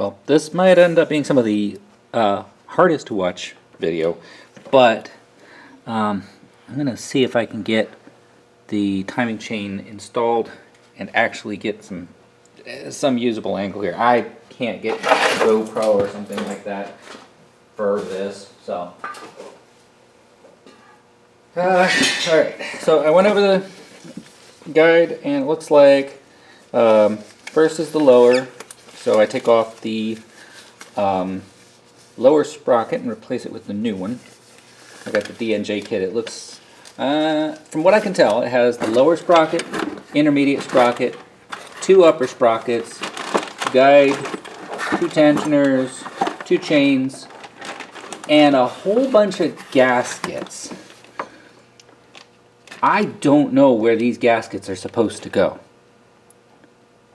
Well, this might end up being some of the hardest to watch video, but I'm going to see if I can get the timing chain installed and actually get some usable angle here. I can't get a GoPro or something like that for this, so. Alright, so I went over the guide and it looks like first is the lower, so I take off the lower sprocket and replace it with the new one. I got the DNJ kit. It looks, from what I can tell, it has the lower sprocket, intermediate sprocket, 2 upper sprockets, guide, 2 tensioners, 2 chains, and a whole bunch of gaskets. I don't know where these gaskets are supposed to go.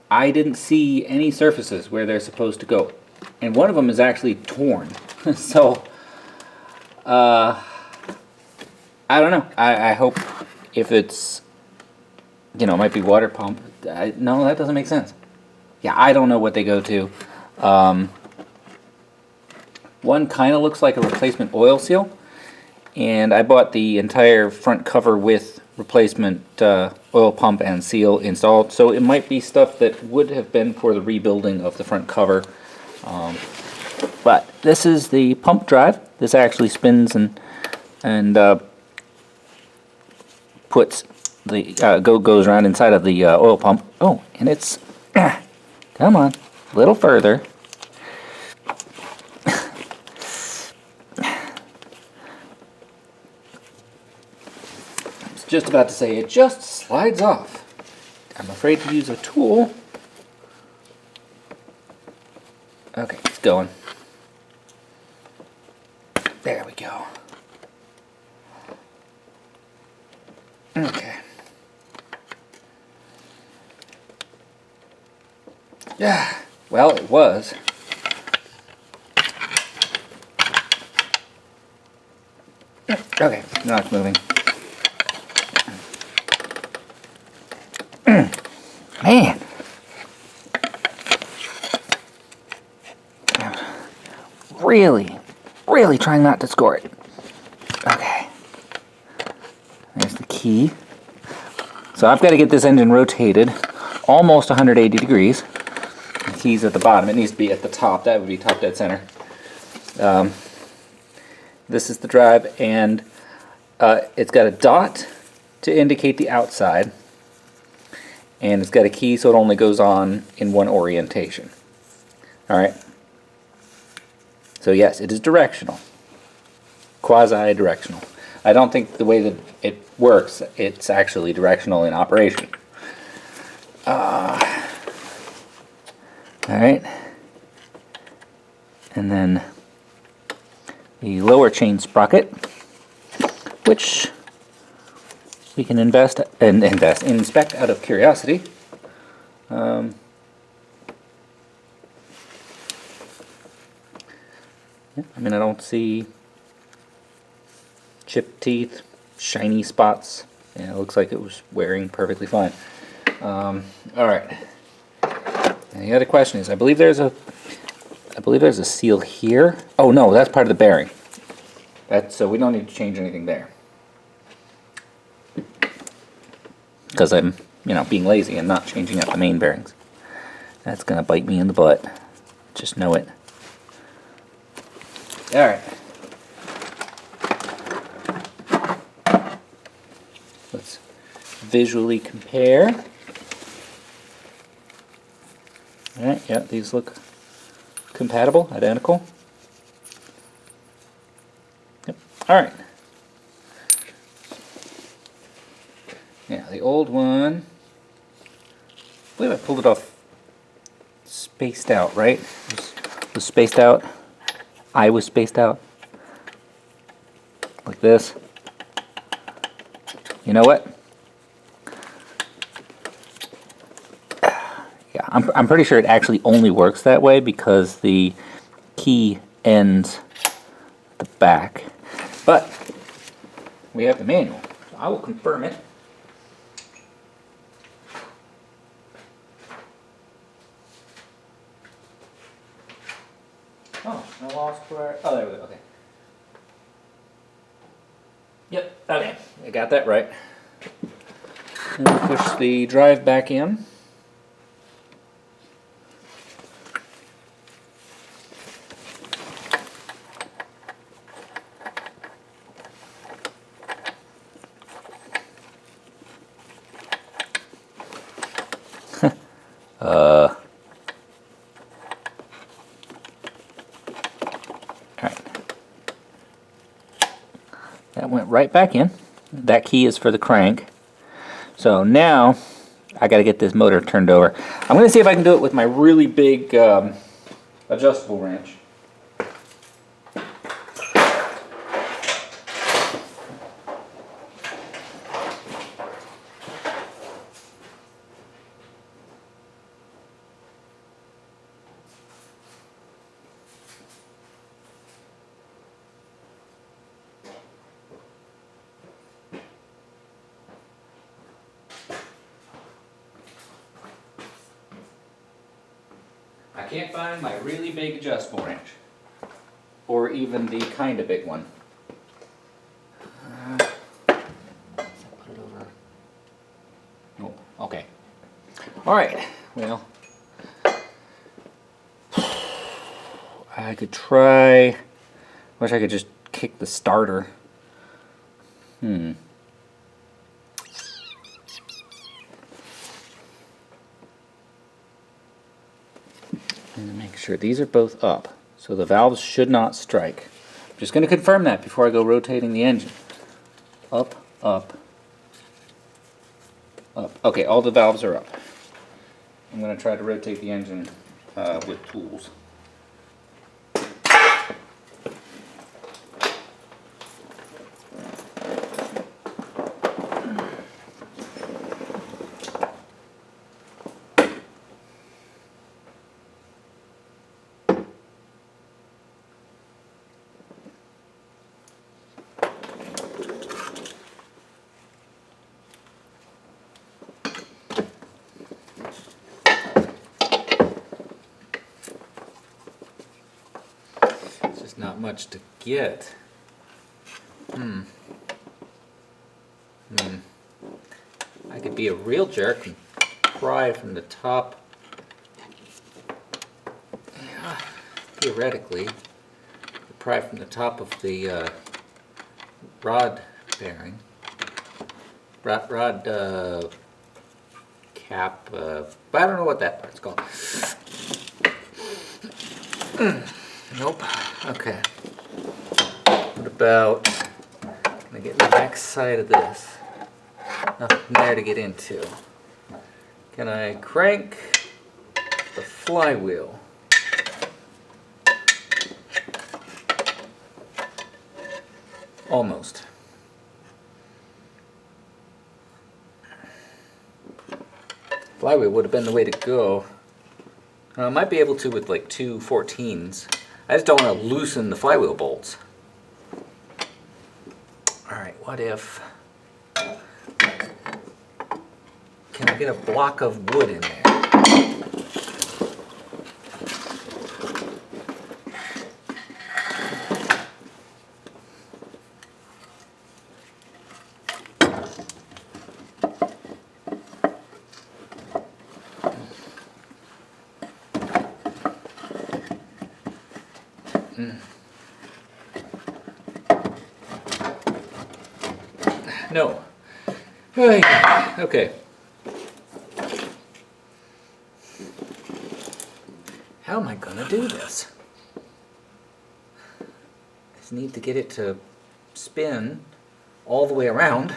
I didn't see any surfaces where they're supposed to go. And one of them is actually torn. So, I don't know. I hope if it's, you know, it might be water pump. No, that doesn't make sense. Yeah, I don't know what they go to. One kind of looks like a replacement oil seal. And I bought the entire front cover with replacement oil pump and seal installed. So it might be stuff that would have been for the rebuilding of the front cover. But this is the pump drive. This actually spins and puts the goes around inside of the oil pump. Oh, and it's come on, a little further. I was just about to say it just slides off. I'm afraid to use a tool. Okay, it's going. There we go. Okay. Yeah, well, it was. Okay, now it's moving. Man. Really trying not to score it. Okay. There's the key. So I've got to get this engine rotated almost 180 degrees. The key's at the bottom. It needs to be at the top. That would be top dead center. This is the drive, and it's got a dot to indicate the outside, and it's got a key so it only goes on in one orientation. Alright. So yes, it is directional. Quasi-directional. I don't think the way that it works, it's actually directional in operation. Alright. And then the lower chain sprocket, which we can inspect out of curiosity. Yeah, I mean, I don't see chipped teeth, shiny spots. Yeah, it looks like it was wearing perfectly fine. Alright. And the other question is, I believe there's a seal here. Oh no, that's part of the bearing. So we don't need to change anything there. Because I'm, you know, being lazy and not changing out the main bearings. That's gonna bite me in the butt. Just know it. Alright. Let's visually compare. Alright, yeah, these look compatible, identical. Yep. Alright. Yeah, the old one, I believe I pulled it off spaced out, right? It was spaced out. I was spaced out. Like this. You know what? Yeah, I'm pretty sure it actually only works that way because the key ends at the back. But we have the manual. So I will confirm it. Oh, I lost where. Oh, there we go. Okay. Yep. Okay. I got that right. Then we push the drive back in. Alright. That went right back in. That key is for the crank. So now I got to get this motor turned over. I'm going to see if I can do it with my really big adjustable wrench. I can't find my really big adjustable wrench, or even the kind of big one. Put it over. Nope. Okay. All right. Well, I could try. Wish I could just kick the starter. And make sure these are both up, so the valves should not strike. I'm just going to confirm that before I go rotating the engine. Up, up, up. Okay, all the valves are up. I'm going to try to rotate the engine with tools. Not much to get. I could be a real jerk and pry from the top. Yeah, theoretically, pry from the top of the rod bearing. Rod cap. But I don't know what that part's called. Nope. Okay. What about, I'm gonna get the back side of this. Nothing there to get into. Can I crank the flywheel? Almost. Flywheel would have been the way to go. I might be able to with like 2 14s. I just don't want to loosen the flywheel bolts. Alright, what if... Can I get a block of wood in there? No. Okay. How am I gonna do this? I just need to get it to spin all the way around.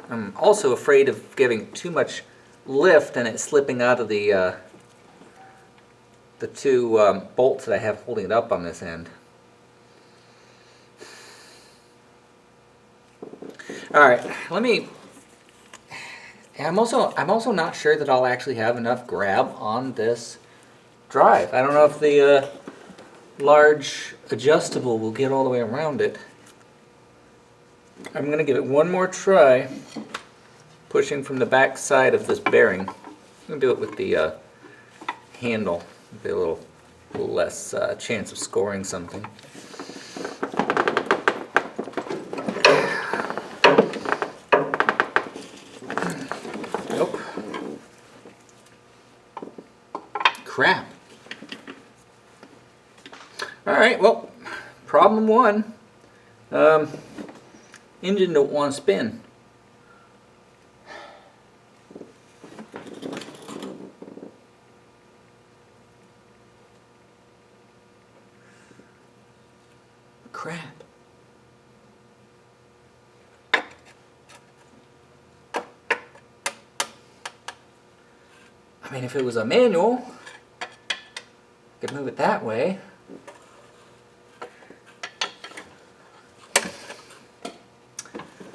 I'm also afraid of giving too much lift and it slipping out of the 2 bolts that I have holding it up on this end. All right, let me. I'm also not sure that I'll actually have enough grab on this drive. I don't know if the large adjustable will get all the way around it. I'm going to give it one more try, pushing from the back side of this bearing. I'm gonna do it with the handle. Be a little less chance of scoring something. Nope. Crap. Alright, well, problem one. Engine don't want to spin. Crap. I mean, if it was a manual, I could move it that way.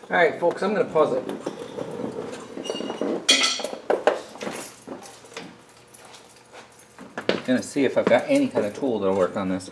Alright folks, I'm going to pause it. I'm going to see if I've got any kind of tool that'll work on this.